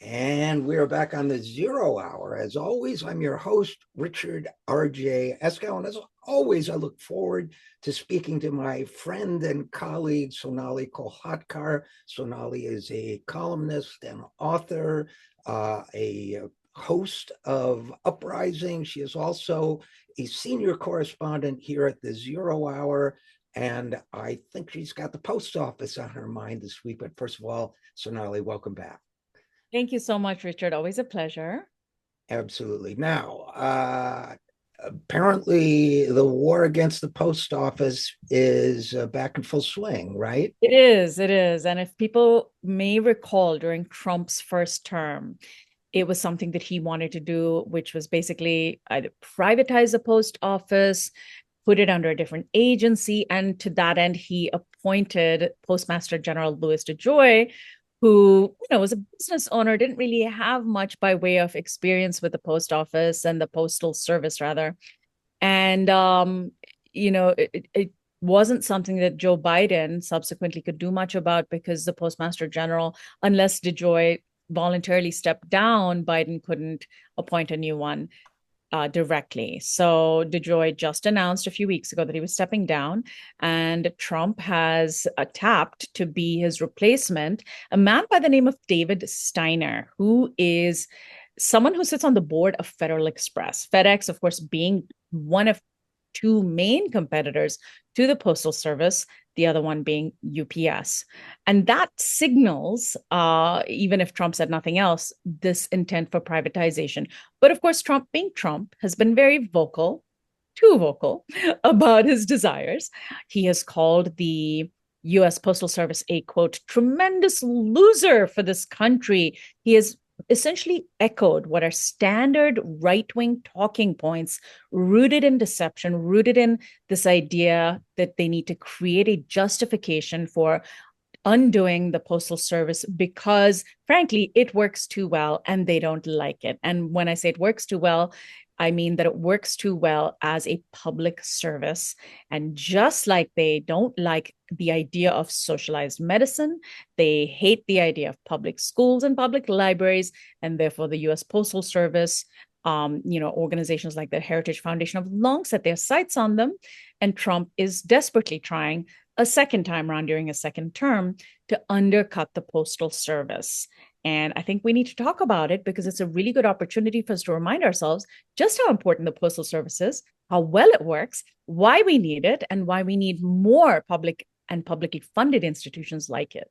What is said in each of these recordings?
And we're back on the zero hour. As always, I'm your host, Richard RJ Eskow. And as always, I look forward to speaking to my friend and colleague, Sonali Kolhatkar. Sonali is a columnist and author, a host of Uprising. She is also a senior correspondent here at the Zero Hour. And I think she's got the post office on her mind this week. But first of all, Sonali, welcome back. Thank you so much, Richard. Always a pleasure. Absolutely. Now, apparently, the war against the post office is back in full swing, right? It is, it is. And if people may recall during Trump's first term, it was something that he wanted to do, which was basically either privatize the post office, put it under a different agency. And to that end, he appointed Postmaster General Louis DeJoy, who, was a business owner, didn't really have much by way of experience with the post office and the postal service, rather. And it wasn't something that Joe Biden subsequently could do much about because the Postmaster General, unless DeJoy voluntarily stepped down, Biden couldn't appoint a new one directly. So DeJoy just announced a few weeks ago that he was stepping down, and Trump has tapped to be his replacement, a man by the name of David Steiner, who is someone who sits on the board of Federal Express. FedEx, of course, being one of two main competitors to the Postal Service, the other one being UPS. And that signals, even if Trump said nothing else, this intent for privatization. But of course, Trump, being Trump, has been very vocal, too vocal, about his desires. He has called the US Postal Service a quote, tremendous loser for this country. He has essentially echoed what are standard right-wing talking points rooted in deception, rooted in this idea that they need to create a justification for undoing the Postal Service because, frankly, it works too well and they don't like it. And when I say it works too well, I mean that it works too well as a public service. And just like they don't like the idea of socialized medicine, they hate the idea of public schools and public libraries, and therefore the US Postal Service, organizations like the Heritage Foundation have long set their sights on them. And Trump is desperately trying a second time around during a second term to undercut the Postal Service. And I think we need to talk about it because it's a really good opportunity for us to remind ourselves just how important the Postal Service is, how well it works, why we need it, and why we need more public and publicly funded institutions like it.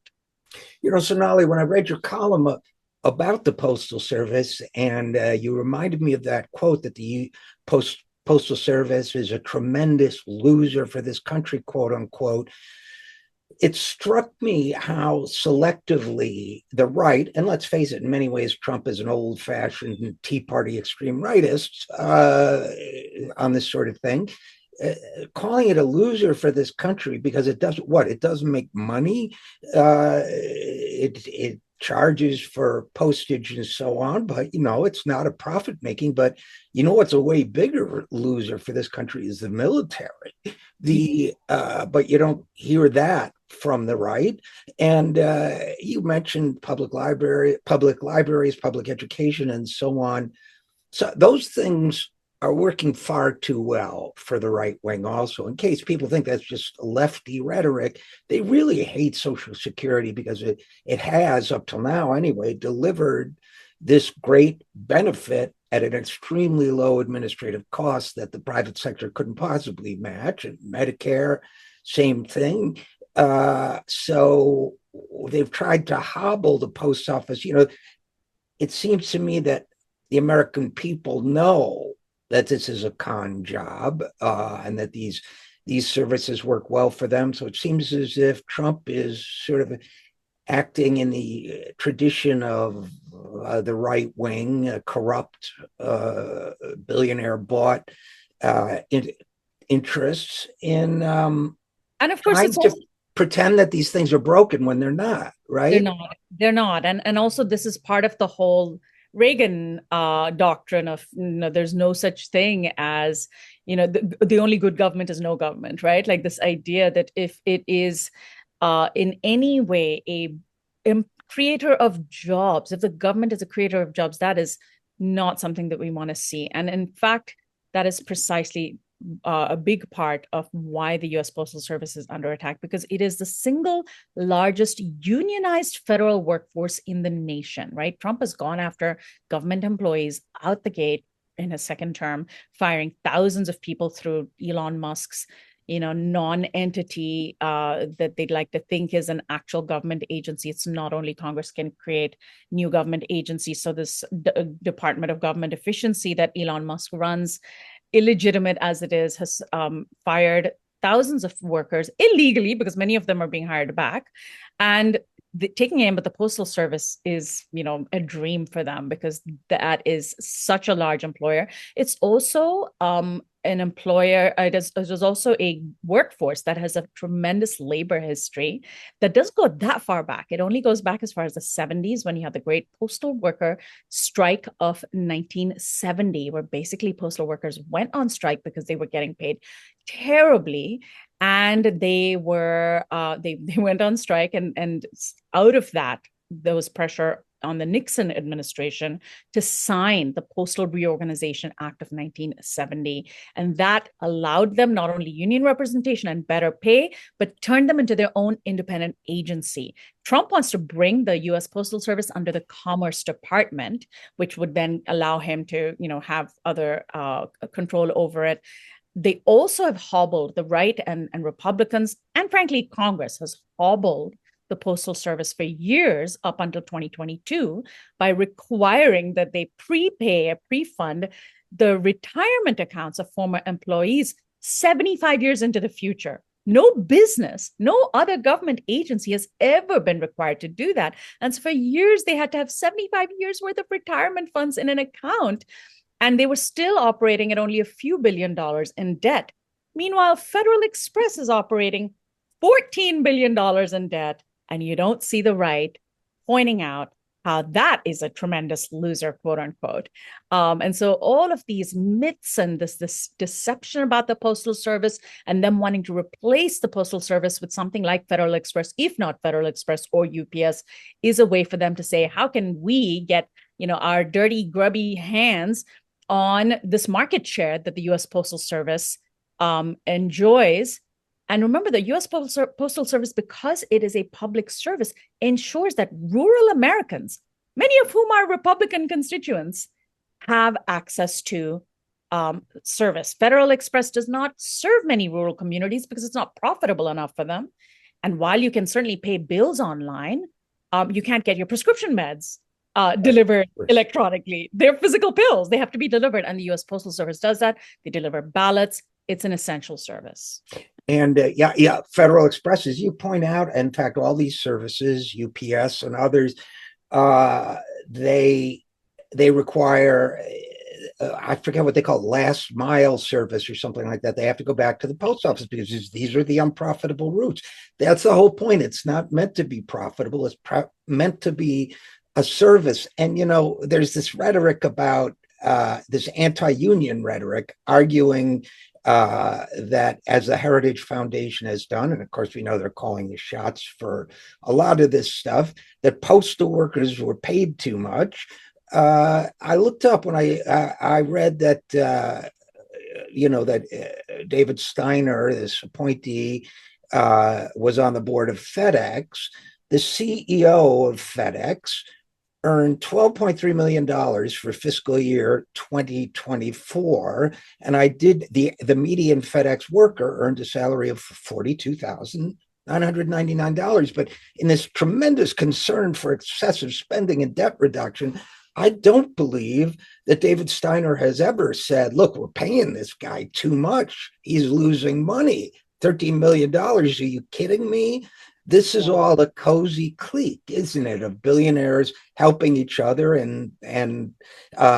Sonali, when I read your column about the Postal Service, and you reminded me of that quote that the Postal Service is a tremendous loser for this country, quote unquote. It struck me how selectively the right, and let's face it, in many ways, Trump is an old fashioned Tea Party extreme rightist on this sort of thing, calling it a loser for this country because it doesn't what? It doesn't make money. It charges for postage and so on, but it's not a profit making. But what's a way bigger loser for this country is the military. But you don't hear that from the right. And you mentioned public libraries, public education, and so on. So those things are working far too well for the right wing. Also, in case people think that's just lefty rhetoric, they really hate Social Security because it has, up till now anyway, delivered this great benefit at an extremely low administrative cost that the private sector couldn't possibly match. And Medicare, same thing. So they've tried to hobble the post office. It seems to me that the American people know that this is a con job and that these services work well for them. So it seems as if Trump is sort of acting in the tradition of the right wing, corrupt, billionaire bought interests in And of course, trying it's to also pretend that these things are broken when they're not, they're right? not. They're not. And also this is part of the whole Reagan doctrine of there's no such thing as the only good government is no government, right? Like this idea that if it is in any way a creator of jobs, if the government is a creator of jobs, that is not something that we want to see. And in fact, that is precisely a big part of why the US Postal Service is under attack, because it is the single largest unionized federal workforce in the nation, right? Trump has gone after government employees out the gate in his second term, firing thousands of people through Elon Musk's non-entity that they'd like to think is an actual government agency. It's not only Congress can create new government agencies. So this Department of Government Efficiency that Elon Musk runs, illegitimate as it is, has fired thousands of workers illegally, because many of them are being hired back. And taking aim at the Postal Service is, a dream for them, because that is such a large employer. It's also an employer. It is also a workforce that has a tremendous labor history that doesn't go that far back. It only goes back as far as the 70s, when you had the Great Postal Worker Strike of 1970, where basically postal workers went on strike because they were getting paid terribly. And they were they went on strike, and out of that, there was pressure on the Nixon administration to sign the Postal Reorganization Act of 1970. And that allowed them not only union representation and better pay, but turned them into their own independent agency. Trump wants to bring the US Postal Service under the Commerce Department, which would then allow him to, have other control over it. They also have hobbled the right, and Republicans, and frankly, Congress has hobbled the Postal Service for years up until 2022 by requiring that they pre-fund the retirement accounts of former employees 75 years into the future. No business, no other government agency has ever been required to do that. And so for years, they had to have 75 years worth of retirement funds in an account. And they were still operating at only a few $1 billion in debt. Meanwhile, Federal Express is operating $14 billion in debt. And you don't see the right pointing out how that is a tremendous loser, quote unquote. And so all of these myths and this deception about the Postal Service, and them wanting to replace the Postal Service with something like Federal Express, if not Federal Express or UPS, is a way for them to say, how can we get our dirty, grubby hands on this market share that the US Postal Service enjoys? And remember, the US Postal Service, because it is a public service, ensures that rural Americans, many of whom are Republican constituents, have access to service. Federal Express does not serve many rural communities because it's not profitable enough for them. And while you can certainly pay bills online, you can't get your prescription meds delivered electronically. They're physical pills. They have to be delivered. And the US Postal Service does that. They deliver ballots. It's an essential service. And Federal Express, as you point out, in fact, all these services, UPS and others, they require, I forget what they call it, last mile service or something like that. They have to go back to the post office because these are the unprofitable routes. That's the whole point. It's not meant to be profitable. It's meant to be a service. And, there's this rhetoric about this anti-union rhetoric, arguing that, as the Heritage Foundation has done, and of course we know they're calling the shots for a lot of this stuff, that postal workers were paid too much. I looked up when I read that David Steiner, this appointee, was on the board of FedEx. The CEO of FedEx earned $12.3 million for fiscal year 2024. And the median FedEx worker earned a salary of $42,999. But in this tremendous concern for excessive spending and debt reduction, I don't believe that David Steiner has ever said, look, we're paying this guy too much. He's losing money. $13 million. Are you kidding me? This is all a cozy clique, isn't it, of billionaires helping each other and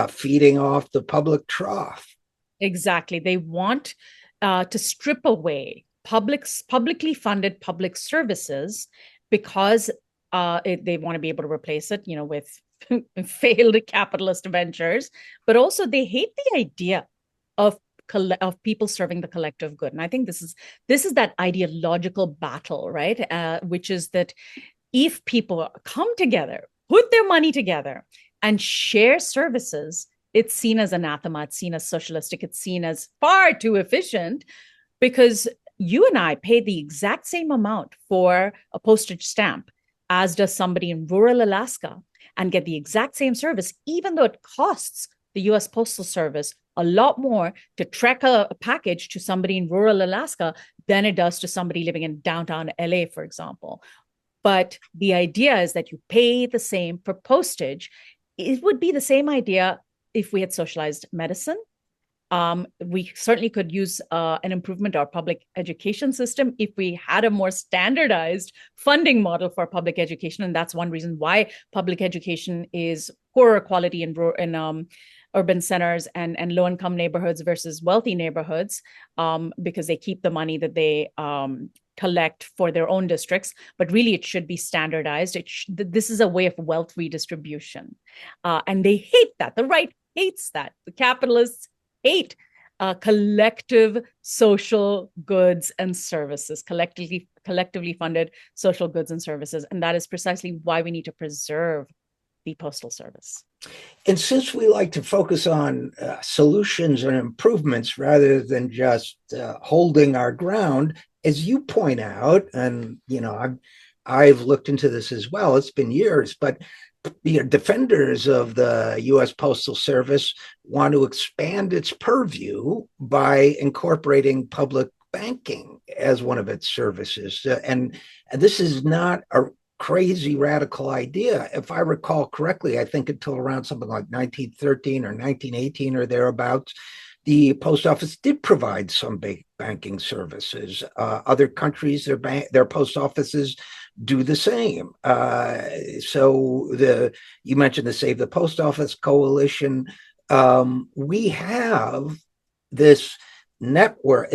feeding off the public trough. Exactly. They want to strip away publicly funded public services because they want to be able to replace it, with failed capitalist ventures. But also they hate the idea of people serving the collective good. And I think this is that ideological battle, right? Which is that if people come together, put their money together, and share services, it's seen as anathema, it's seen as socialistic, it's seen as far too efficient, because you and I pay the exact same amount for a postage stamp as does somebody in rural Alaska, and get the exact same service, even though it costs the US Postal Service a lot more to track a package to somebody in rural Alaska than it does to somebody living in downtown LA, for example. But the idea is that you pay the same for postage. It would be the same idea if we had socialized medicine. We certainly could use an improvement to our public education system if we had a more standardized funding model for public education. And that's one reason why public education is poorer quality in urban centers and low-income neighborhoods versus wealthy neighborhoods, because they keep the money that they collect for their own districts. But really, it should be standardized. This is a way of wealth redistribution. And they hate that. The right hates that. The capitalists hate collective social goods and services, collectively funded social goods and services. And that is precisely why we need to preserve the Postal Service. And since we like to focus on solutions and improvements rather than just holding our ground, as you point out, and I've looked into this as well. It's been years, but defenders of the U.S. Postal Service want to expand its purview by incorporating public banking as one of its services. And this is not a crazy radical idea. If I recall correctly, I think until around something like 1913 or 1918 or thereabouts, the post office did provide some banking services. Other countries, their post offices do the same. So you mentioned the Save the Post Office Coalition. We have this network.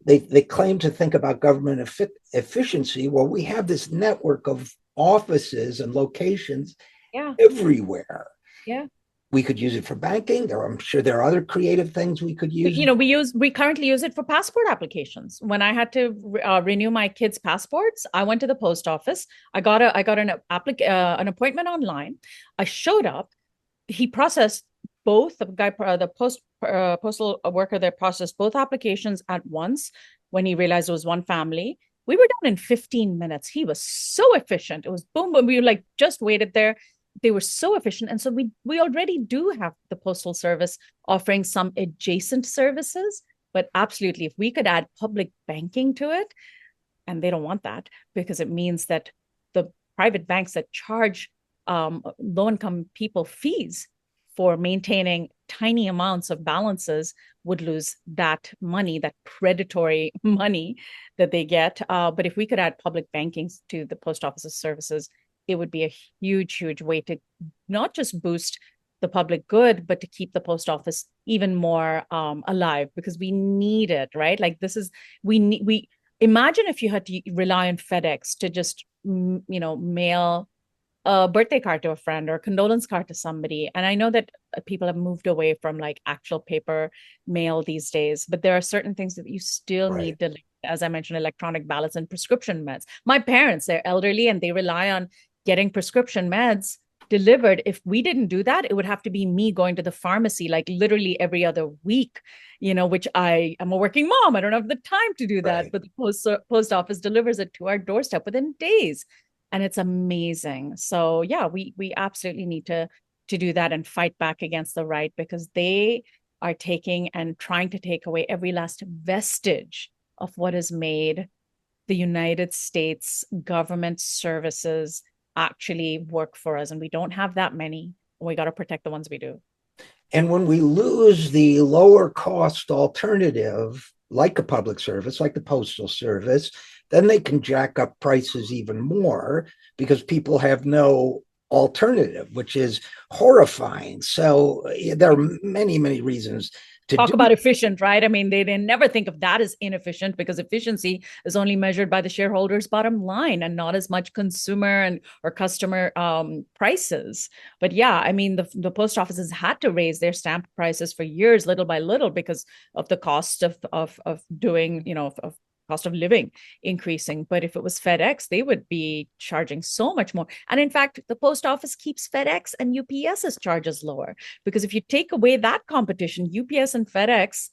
They claim to think about government efficiency. Well, we have this network of offices and locations everywhere. Yeah. We could use it for banking. I'm sure there are other creative things we could use. We currently use it for passport applications. When I had to renew my kids' passports, I went to the post office. I got an appointment online. I showed up. He processed both. The postal worker there processed both applications at once. When he realized it was one family, we were done in 15 minutes. He was so efficient. It was boom, boom. We just waited there. They were so efficient. And so we already do have the Postal Service offering some adjacent services, but absolutely, if we could add public banking to it, and they don't want that because it means that the private banks that charge low-income people fees for maintaining tiny amounts of balances would lose that money, that predatory money that they get. But if we could add public banking to the post office's services, it would be a huge, huge way to not just boost the public good, but to keep the post office even more alive, because we need it, right? Like we imagine if you had to rely on FedEx to just, mail a birthday card to a friend or a condolence card to somebody. And I know that people have moved away from like actual paper mail these days, but there are certain things that you still need to, as I mentioned, electronic ballots and prescription meds. My parents, they're elderly and they rely on getting prescription meds delivered. If we didn't do that, it would have to be me going to the pharmacy like literally every other week, which I am a working mom. I don't have the time to do that, but the post office delivers it to our doorstep within days. And it's amazing. So yeah, we absolutely need to do that and fight back against the right, because they are taking and trying to take away every last vestige of what has made the United States government services actually work for us. And we don't have that many. We got to protect the ones we do. And when we lose the lower cost alternative, like a public service, like the Postal Service, then they can jack up prices even more because people have no alternative, which is horrifying. So there are many, many reasons to talk about efficient, right? I mean, they never think of that as inefficient, because efficiency is only measured by the shareholders' bottom line and not as much consumer or customer prices. But yeah, I mean, the post offices had to raise their stamp prices for years, little by little, because of the cost of doing, of cost of living increasing. But if it was FedEx, they would be charging so much more. And in fact, the post office keeps FedEx and UPS's charges lower, because if you take away that competition, UPS and FedEx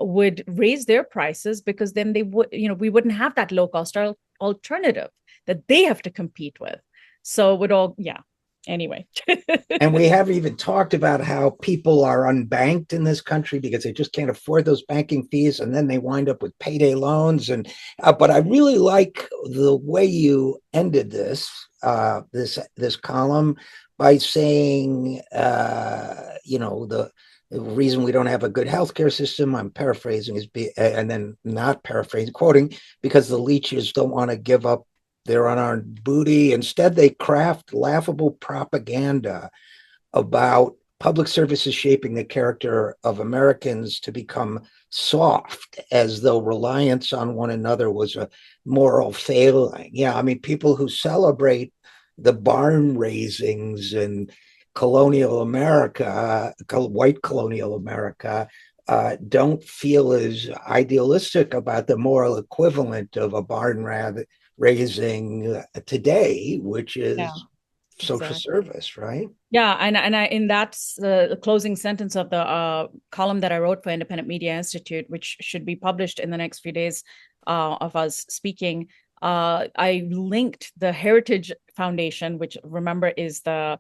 would raise their prices, because then they would, we wouldn't have that low cost alternative that they have to compete with. So it would all, yeah. Anyway. And we haven't even talked about how people are unbanked in this country because they just can't afford those banking fees, and then they wind up with payday loans. And but I really like the way you ended this column by saying, the reason we don't have a good healthcare system, I'm paraphrasing, and then not paraphrasing, quoting, because the leeches don't want to give up their unarmed booty. Instead, they craft laughable propaganda about public services shaping the character of Americans to become soft, as though reliance on one another was a moral failing. Yeah, I mean, people who celebrate the barn raisings in colonial America, white colonial America, don't feel as idealistic about the moral equivalent of a barn raising today, which is social service, right? Yeah, and I in that's the closing sentence of the column that I wrote for Independent Media Institute, which should be published in the next few days of us speaking. I linked the Heritage Foundation, which, remember, is the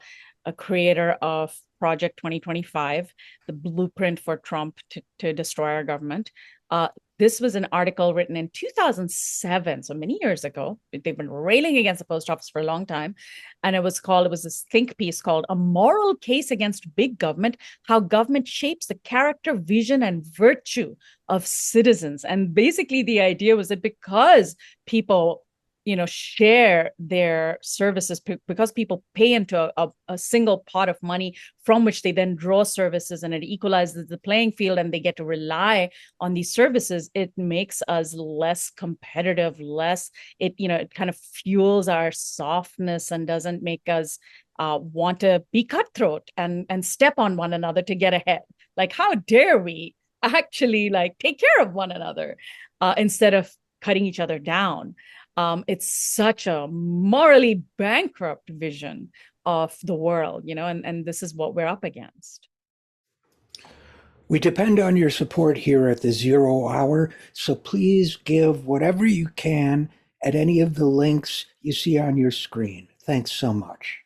creator of Project 2025, the blueprint for Trump to destroy our government. This was an article written in 2007, so many years ago. They've been railing against the post office for a long time. And it was this think piece called A Moral Case Against Big Government, How Government Shapes the Character, Vision, and Virtue of Citizens. And basically the idea was that because people share their services, because people pay into a single pot of money from which they then draw services, and it equalizes the playing field and they get to rely on these services, it makes us less competitive, it kind of fuels our softness and doesn't make us want to be cutthroat and step on one another to get ahead. Like, how dare we actually take care of one another instead of cutting each other down. It's such a morally bankrupt vision of the world, and this is what we're up against. We depend on your support here at the 0 Hour, so please give whatever you can at any of the links you see on your screen. Thanks so much.